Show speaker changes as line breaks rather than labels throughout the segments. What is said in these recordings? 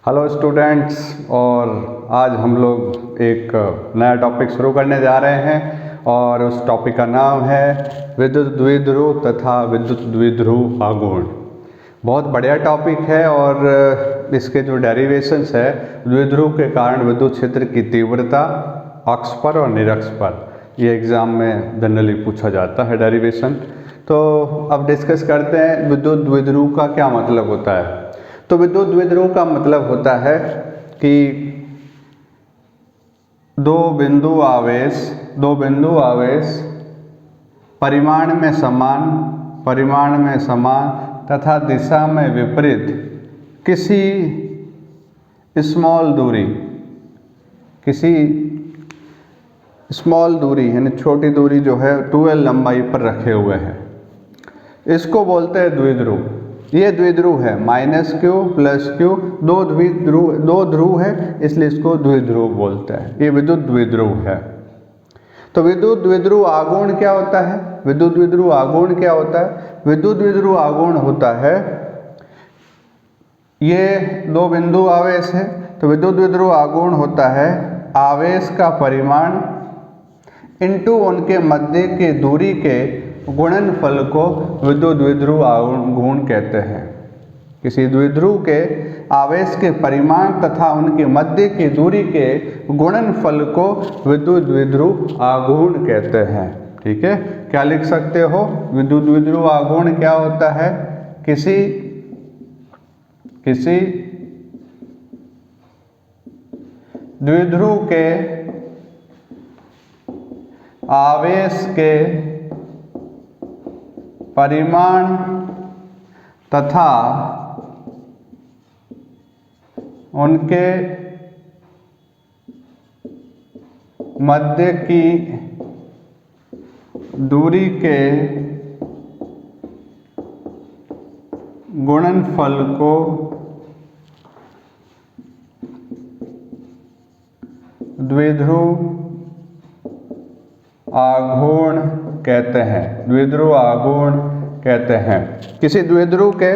Hello students, और आज हम लोग एक नया टॉपिक शुरू करने जा रहे हैं और उस टॉपिक का नाम है विद्युत द्विध्रुव तथा विद्युत द्विध्रुव आघूर्ण। बहुत बढ़िया टॉपिक है और इसके जो डेरिवेशंस है, द्विध्रुव के कारण विद्युत क्षेत्र की तीव्रता अक्ष पर और निरक्ष पर, ये एग्ज़ाम में जनरली पूछा जाता है डेरिवेशन। तो अब डिस्कस करते हैं विद्युत द्विध्रुव का क्या मतलब होता है। तो विद्युत द्विध्रुव का मतलब होता है कि दो बिंदु आवेश परिमाण में समान तथा दिशा में विपरीत किसी स्मॉल दूरी यानी छोटी दूरी जो है 12 लंबाई पर रखे हुए हैं, इसको बोलते हैं द्विध्रुव। ये द्विध्रुव है, -q +q, दो ध्रुव है, इसलिए इसको द्विध्रुव बोलते हैं। ये विद्युत द्विध्रुव है। तो विद्युत द्विध्रुव आघूर्ण क्या होता है? विद्युत द्विध्रुव आघूर्ण क्या होता है? विद्युत द्विध्रुव आघूर्ण होता है, ये दो बिंदु आवेश है, तो विद्युत द्विध्रुव आघूर्ण होता है आवेश का परिमाण इंटू उनके मध्य की दूरी के गुणनफल को विद्युत द्विध्रुव आघूर्ण कहते हैं। किसी द्विध्रुव के आवेश के परिमाण तथा उनके मध्य की दूरी के गुणनफल को विद्युत द्विध्रुव आघूर्ण कहते हैं। ठीक है, क्या लिख सकते हो? विद्युत द्विध्रुव आघूर्ण क्या होता है? किसी द्विध्रुव के आवेश के परिमाण तथा उनके मध्य की दूरी के गुणनफल को द्विध्रुव आघूर्ण कहते हैं। द्विध्रुव आघूर्ण कहते हैं। किसी द्विध्रुव के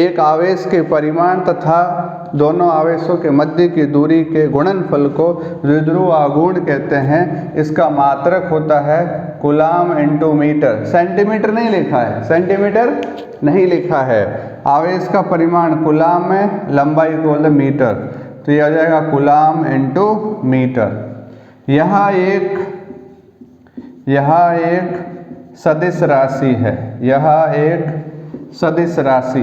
एक आवेश के परिमाण तथा दोनों आवेशों के मध्य की दूरी के गुणनफल को द्विध्रुव आघूर्ण कहते हैं। इसका मात्रक होता है कूलाम इंटू मीटर। सेंटीमीटर नहीं लिखा है, सेंटीमीटर नहीं लिखा है। आवेश का परिमाण कूलाम में, लंबाई को बोलते मीटर, तो यह आ जाएगा कूलाम इंटू मीटर। यहाँ एक सदिश राशि है, यह एक सदिश राशि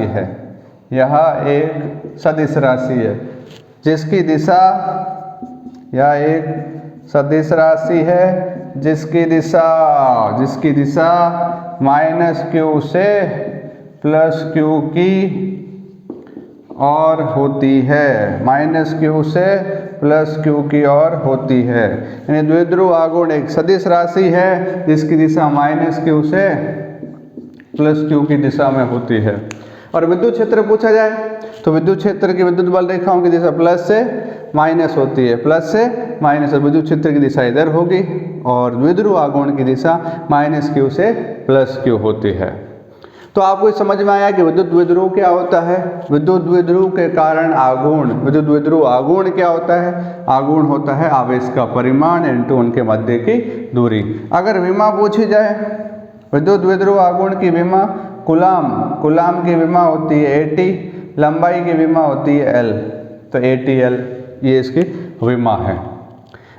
है जिसकी दिशा, यह एक सदिश राशि है जिसकी दिशा -q से +q की और होती है, -q से +q की और होती है। यानी द्विध्रुव आघूर्ण एक सदिश राशि है जिसकी दिशा -q से +q की दिशा में होती है। और विद्युत क्षेत्र पूछा जाए तो विद्युत क्षेत्र की विद्युत बल रेखाओं की दिशा प्लस से माइनस होती है, प्लस से माइनस। विद्युत क्षेत्र की दिशा इधर होगी और द्विध्रुव आघूर्ण की दिशा -q से +q होती है। तो आपको समझ में आया कि विद्युत द्विध्रुव क्या होता है? विद्युत द्विध्रुव के कारण आघूर्ण, विद्युत द्विध्रुव आघूर्ण क्या होता है? आघूर्ण होता है आवेश का परिमाण इंटू उनके मध्य की दूरी। अगर विमा पूछी जाए, विद्युत द्विध्रुव आघूर्ण की विमा कूलाम की विमा होती है AT, लंबाई की विमा होती है L, तो ATL ये इसकी विमा है।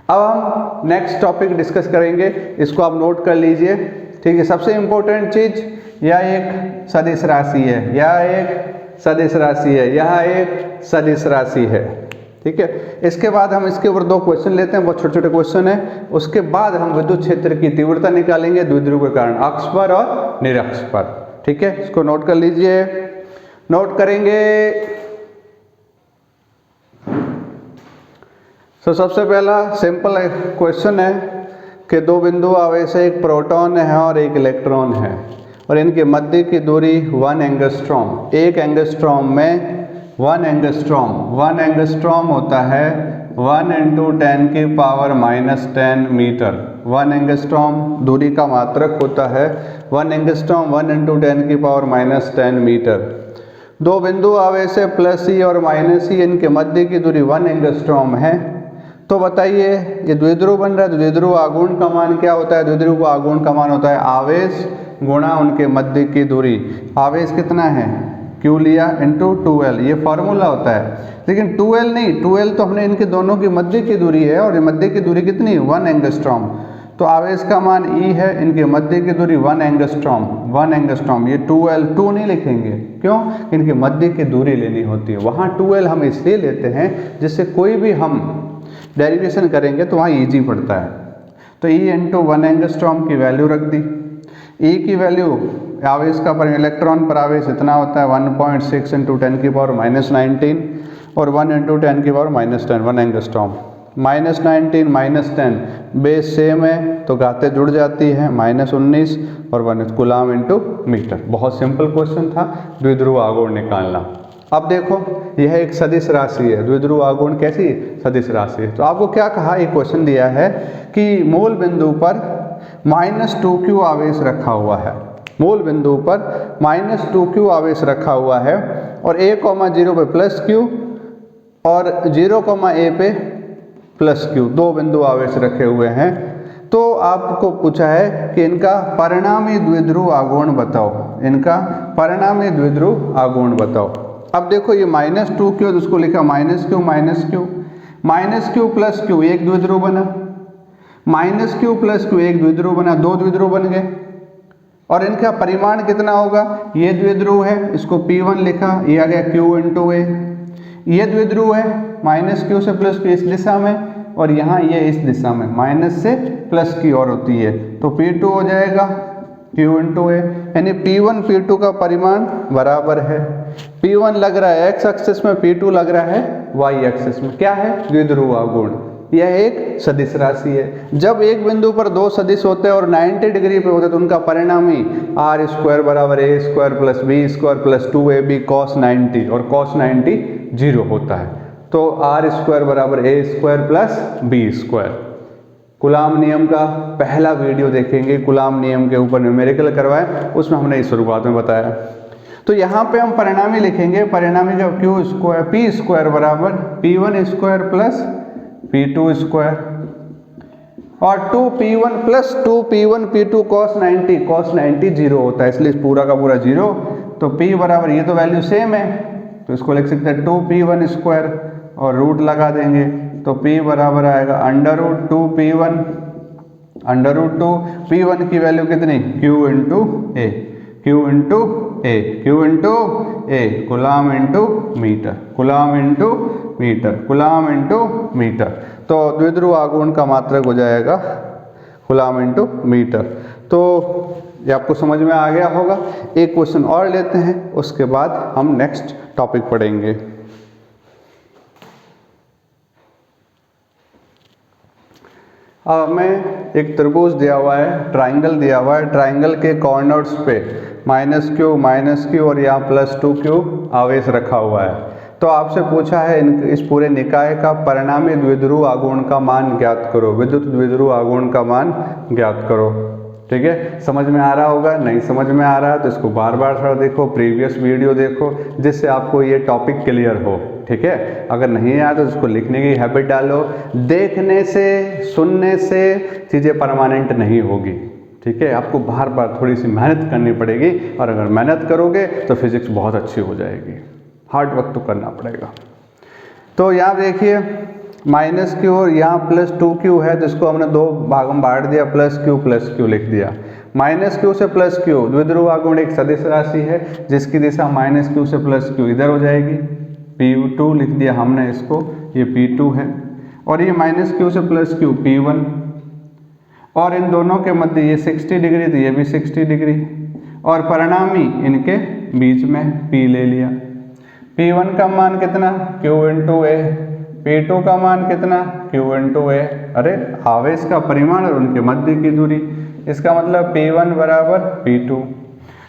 अब हम नेक्स्ट टॉपिक डिस्कस करेंगे, इसको आप नोट कर लीजिए। ठीक है, सबसे इम्पोर्टेंट चीज, यह एक सदिश राशि है, यह एक सदिश राशि है। ठीक है, इसके बाद हम इसके ऊपर 2 क्वेश्चन लेते हैं, बहुत छोटे छोटे क्वेश्चन है। उसके बाद हम विद्युत क्षेत्र की तीव्रता निकालेंगे द्विध्रुव के कारण अक्ष पर और निरक्ष पर। ठीक है, इसको नोट कर लीजिए। नोट करेंगे तो सबसे पहला सिंपल क्वेश्चन है कि दो बिंदु आवेश है, एक प्रोटॉन है और एक इलेक्ट्रॉन है, और इनके मध्य की दूरी 1 एंगस्ट्रॉम। एक एंगस्ट्रॉम में 1 एंगस्ट्रॉम होता है 1 × 10⁻⁻10 मीटर। 1 एंगस्ट्रॉम दूरी का मात्रक होता है 1 एंगस्ट्रॉम 1 × 10⁻⁻10 मीटर। दो बिंदु आवेश है प्लस ई और माइनस ई, इनके मध्य की दूरी 1 एंगस्ट्रॉम है। तो बताइए ये द्विध्रुव बन रहा है, तो द्विध्रुव आघूर्ण का मान क्या होता है? द्विध्रुव आघूर्ण का मान होता है आवेश गुणा उनके मध्य की दूरी। आवेश कितना है? Q लिया इंटू 2L, ये फॉर्मूला होता है। लेकिन 2L नहीं, 2L तो हमने इनके दोनों की मध्य की दूरी है, और मध्य की दूरी कितनी? 1 एंगस्ट्रॉम। तो आवेश का मान E है, इनके मध्य की दूरी 1 एंगस्ट्रॉम, 1 एंगस्ट्रॉम। ये 2L 2 नहीं लिखेंगे, क्यों? इनके मध्य की दूरी लेनी होती है। वहाँ 2L हम इसलिए लेते हैं जिससे कोई भी हम डेरिवेशन करेंगे तो वहाँ ईजी पड़ता है। तो E इंटू 1 एंगस्ट्रॉम की वैल्यू रख दी। E की वैल्यू आवेश का पर इलेक्ट्रॉन पर आवेश इतना होता है 1.6 इंटू 10 की पावर -19 और 1 इंटू 10 की पावर -10, 1 एंगस्ट्रॉम। -19 -10 बेस सेम है तो घातें जुड़ जाती है, -19 और 1 कूलाम इंटू मीटर। बहुत सिंपल क्वेश्चन था, द्विध्रुव आघूर्ण निकालना। अब देखो यह एक सदिश राशि है, द्विध्रुव आघूर्ण कैसी सदिश राशि है। तो आपको क्या कहा, एक क्वेश्चन दिया है कि मूल बिंदु पर -2q आवेश रखा हुआ है, मूल बिंदु पर -2q आवेश रखा हुआ है और a,0 पे +q और 0,a पे +q, दो बिंदु आवेश रखे हुए हैं। तो आपको पूछा है कि इनका परिणामी द्विध्रुव आघूर्ण बताओ, इनका परिणामी द्विध्रुव आघूर्ण बताओ। अब देखो ये -2q तो उसको लिखा -q प्लस q एक द्विध्रुव बना, -q प्लस q एक द्विध्रुव बना, दो द्विध्रुव बन गए। और इनका परिमाण कितना होगा? ये द्विध्रुव है, इसको P1 लिखा, ये आ गया Q इंटू A। ये द्विध्रुव है -q से +q इस दिशा में, और यहाँ ये इस दिशा में, माइनस से प्लस की ओर होती है, तो P2 हो जाएगा Q इंटू A। यानी P1 P2 का परिमाण बराबर है। P1 लग रहा है x एक्सिस में, P2 लग रहा है y एक्सिस में। क्या है? द्विध्रुव आघूर्ण। यह एक सदिश राशि है। जब एक बिंदु पर दो सदिश होते हैं और 90 डिग्री पे होते हैं तो उनका परिणामी r² बराबर a² plus b² plus 2ab cos 90, और cos 90 0 होता है। तो r² बराबर a² प्लस b²। कूलाम नियम का पहला वीडियो देखेंगे, कूलाम नियम के ऊपर न्यूमेरिकल करवाएं, उसमें हमने इस शुरुआत में बताया। तो यहाँ पे हम परिणामी लिखेंगे, परिणामी का p² बराबर p1² प्लस p2² और 2p1 plus 2p1 p2 cos 90 0 होता है, इसलिए पूरा का पूरा 0। तो p बराबर, ये तो वैल्यू सेम है तो इसको लिख सकते हैं 2p1² और रूट लगा देंगे, तो p बराबर आएगा √2p1, √2 p1 की वैल्यू कितनी? q into a, q into a, q into a, coulomb into metre, coulomb into metre, coulomb into metre. तो द्विध्रुव आघूर्ण का मात्रक हो जाएगा कूलाम इंटू मीटर। तो ये आपको समझ में आ गया होगा। एक क्वेश्चन और लेते हैं, उसके बाद हम नेक्स्ट टॉपिक पढ़ेंगे। अब हमें एक त्रिभुज दिया हुआ है, ट्राइंगल दिया हुआ है, ट्राइंगल के कॉर्नर्स पे -q और यहाँ +2q आवेश रखा हुआ है। तो आपसे पूछा है इस पूरे निकाय का परिणामी द्विध्रुव आघूर्ण का मान ज्ञात करो, विद्युत द्विध्रुव आघूर्ण का मान ज्ञात करो। ठीक है, समझ में आ रहा होगा। नहीं समझ में आ रहा है तो इसको बार बार देखो, प्रीवियस वीडियो देखो, जिससे आपको ये टॉपिक क्लियर हो। ठीक है, अगर नहीं आया तो इसको लिखने की हैबिट डालो। देखने से, सुनने से चीज़ें परमानेंट नहीं होगी। ठीक है, आपको बार बार थोड़ी सी मेहनत करनी पड़ेगी, और अगर मेहनत करोगे तो फिजिक्स बहुत अच्छी हो जाएगी। हार्ड वर्क तो करना पड़ेगा। तो यहाँ देखिए -q और यहाँ +2q है, तो इसको हमने दो भाग में बांट दिया, +q लिख दिया। -q से +q, द्विध्रुव आघूर्ण एक सदिश राशि है जिसकी दिशा -q से +q इधर हो जाएगी। P2 लिख दिया हमने इसको, ये P2 है, और ये -q से +q P1, और इन दोनों के मध्य ये 60 डिग्री तो ये भी 60 डिग्री, और परिणामी इनके बीच में P ले लिया। P1 का मान कितना? Q into A। P2 का मान कितना? Q into A। अरे आवेश का परिमाण और उनके मध्य की दूरी, इसका मतलब P1 बराबर P2।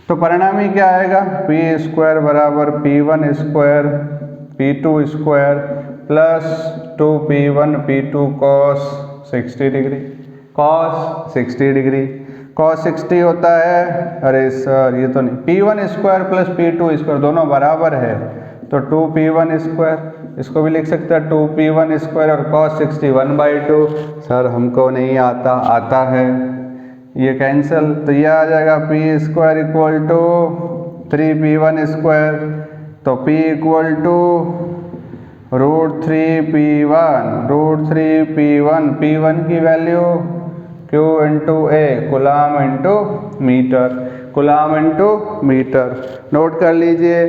तो परिणामी क्या आएगा? P² बराबर P1² P2² plus 2P1 P2 cos 60 degree, cos 60 degree. cos 60 होता है, अरे सर ये तो नहीं, P1 square plus P2 square दोनों बराबर है तो 2P1 स्क्वायर, इसको भी लिख सकते हैं 2P1 स्क्वायर और cos 60 1/2। सर हमको नहीं आता, आता है, ये कैंसिल, तो ये आ जाएगा P square equal to 3P1 square, तो P equal to √3P1, P1 की value Q into A, coulomb into metre, coulomb into metre, note कर लीजिए।